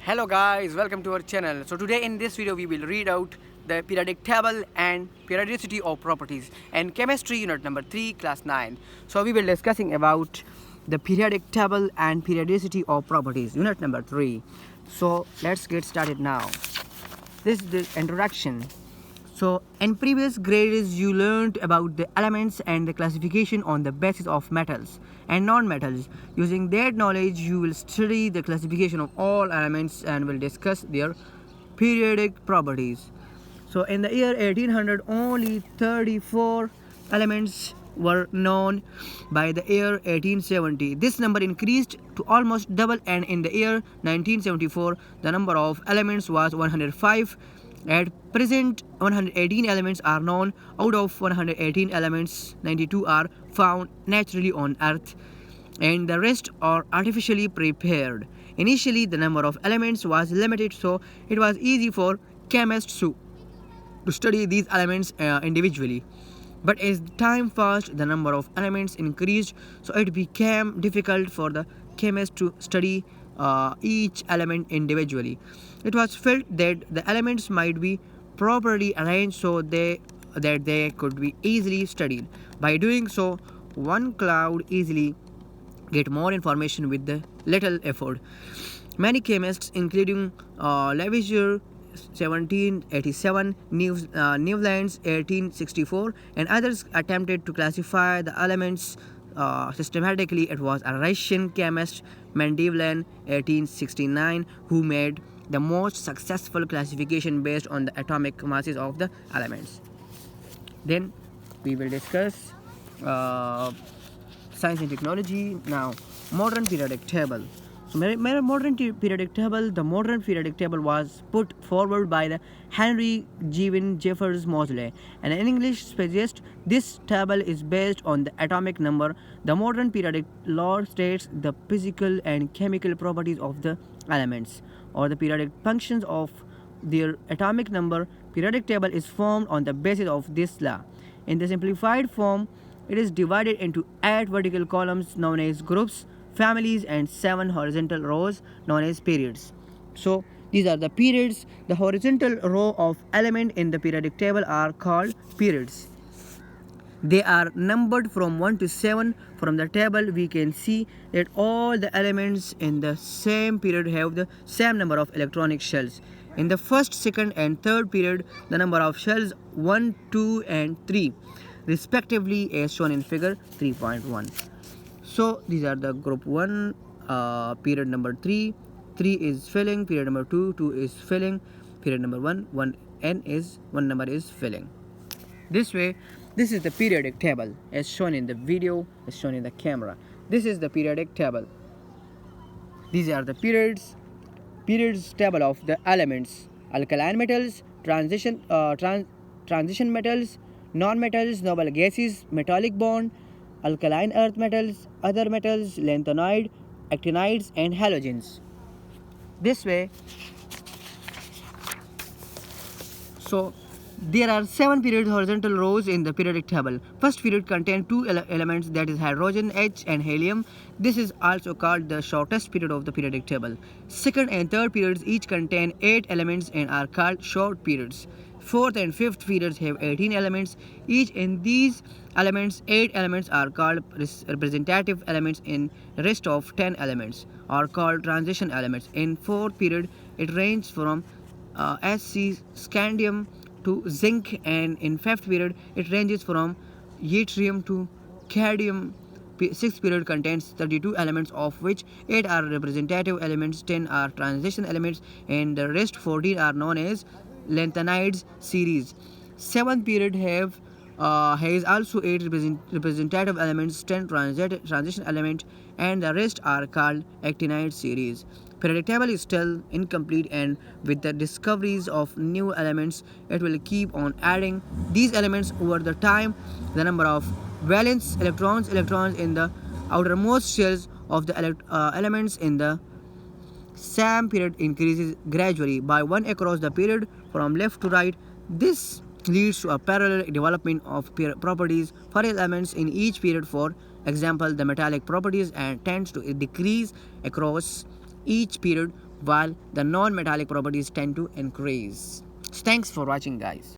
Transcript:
Hello guys, welcome to our channel. So today in this video we will read out the periodic table and periodicity of properties and chemistry unit number 3 class 9. So we will discussing about the periodic table and periodicity of properties unit number 3. So let's get started now. This is the introduction. So in previous grades you learned about the elements and the classification on the basis of metals and non-metals. Using that knowledge you will study the classification of all elements and will discuss their periodic properties. So in the year 1800 only 34 elements were known. By the year 1870 this number increased to almost double, and in the year 1974 the number of elements was 105. At present 118 elements are known. Out of 118 elements 92 are found naturally on earth and the rest are artificially prepared. Initially the number of elements was limited, so it was easy for chemists to study these elements individually. But as time passed the number of elements increased, so it became difficult for the chemist to study each element individually. It was felt that the elements might be properly arranged so that they could be easily studied. By doing so, one could easily get more information with the little effort. Many chemists, including Lavoisier 1787, Newlands 1864, and others, attempted to classify the elements systematically. It was a Russian chemist, Mendeleev 1869, who made the most successful classification based on the atomic masses of the elements. Then we will discuss science and technology. Now, modern periodic table. So, the modern periodic table was put forward by the Henry Given Jeffers Moseley, and an English specialist. This table is based on the atomic number. The modern periodic law states the physical and chemical properties of the elements or the periodic functions of their atomic number. Periodic table is formed on the basis of this law. In the simplified form, it is divided into 8 vertical columns known as groups, families, and 7 horizontal rows known as periods. So these are the periods. The horizontal row of element in the periodic table are called periods. They are numbered from 1 to 7. From the table we can see that all the elements in the same period have the same number of electronic shells. In the first, second, and third period the number of shells 1, 2, and 3 respectively, as shown in figure 3.1. So these are the group 1, period number 3 is filling, period number 2 is filling, period number 1 number is filling. This way, this is the periodic table as shown in the video, as shown in the camera. This is the periodic table. These are the periods table of the elements: alkaline metals, transition metals, non-metals, noble gases, metallic bond, alkaline earth metals, other metals, lanthanoid, actinides, and halogens. This way, so there are 7 period horizontal rows in the periodic table. First period contains 2 elements, that is hydrogen H and helium. This is also called the shortest period of the periodic table. Second and third periods each contain 8 elements and are called short periods. Fourth and fifth periods have 18 elements each. In these elements, 8 elements are called representative elements, and rest of 10 elements are called transition elements. In fourth period it ranges from Sc scandium to zinc, and in fifth period it ranges from yttrium to cadmium. Sixth period contains 32 elements, of which 8 are representative elements, 10 are transition elements, and the rest 14 are known as lanthanides series. Seventh period has also 8 representative elements, 10 transition elements, and the rest are called actinide series. Periodic table is still incomplete, and with the discoveries of new elements it will keep on adding these elements over the time. The number of valence electrons in the outermost shells of the elements in the same period increases gradually by 1 across the period from left to right. This leads to a parallel development of properties for elements in each period. For example, the metallic properties and tends to decrease across each period while the non-metallic properties tend to increase. So thanks for watching, guys.